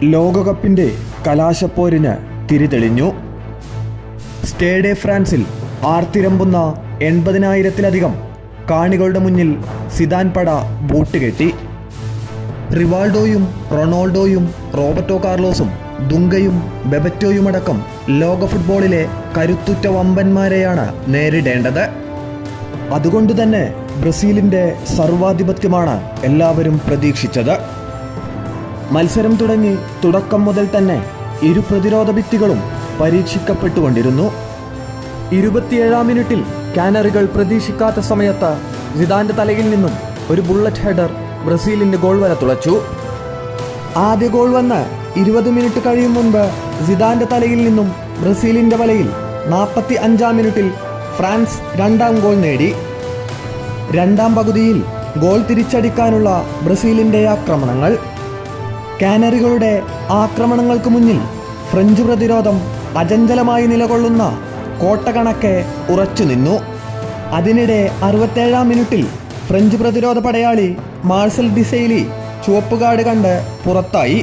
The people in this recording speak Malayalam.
ലോകകപ്പിൻ്റെ കലാശപ്പോരിന് തിരിതെളിഞ്ഞു. സ്റ്റേഡെ ഫ്രാൻസിൽ ആർത്തിരമ്പുന്ന 80,000-ലധികം കാണികളുടെ മുന്നിൽ സിദാൻ പട ബൂട്ടുകെട്ടി. റിവാൾഡോയും റൊണാൾഡോയും റോബർട്ടോ കാർലോസും ദുങ്കയും ബെബറ്റോയുമടക്കം ലോക ഫുട്ബോളിലെ കരുത്തുറ്റ വമ്പന്മാരെയാണ് നേരിടേണ്ടത്. അതുകൊണ്ടുതന്നെ ബ്രസീലിൻ്റെ സർവാധിപത്യമാണ് എല്ലാവരും പ്രതീക്ഷിച്ചത്. മത്സരം തുടങ്ങി തുടക്കം മുതൽ തന്നെ ഇരു പ്രതിരോധ ഭിത്തികളും പരീക്ഷിക്കപ്പെട്ടുകൊണ്ടിരുന്നു. 27-ാം മിനിറ്റിൽ കാനറികൾ പ്രതീക്ഷിക്കാത്ത സമയത്ത് സിദാന്റെ തലയിൽ നിന്നും ഒരു ബുള്ളറ്റ് ഹെഡർ ബ്രസീലിന്റെ ഗോൾ വര തുളച്ചു. ആദ്യ ഗോൾ വന്ന് 20 മിനിറ്റ് കഴിയും മുൻപ് സിദാന്റെ തലയിൽ നിന്നും ബ്രസീലിന്റെ വലയിൽ 45-ാം മിനിറ്റിൽ ഫ്രാൻസ് രണ്ടാം ഗോൾ നേടി. രണ്ടാം പകുതിയിൽ ഗോൾ തിരിച്ചടിക്കാനുള്ള ബ്രസീലിന്റെ ആക്രമണങ്ങൾ. കാനറികളുടെ ആക്രമണങ്ങൾക്ക് മുന്നിൽ ഫ്രഞ്ച് പ്രതിരോധം അചഞ്ചലമായി നിലകൊള്ളുന്ന കോട്ട കണക്കെ ഉറച്ചുനിന്നു. അതിനിടെ 67-ാം മിനിറ്റിൽ ഫ്രഞ്ച് പ്രതിരോധ പടയാളി മാർസൽ ഡിസൈലി ചുവപ്പുകാർഡ് കണ്ട് പുറത്തായി.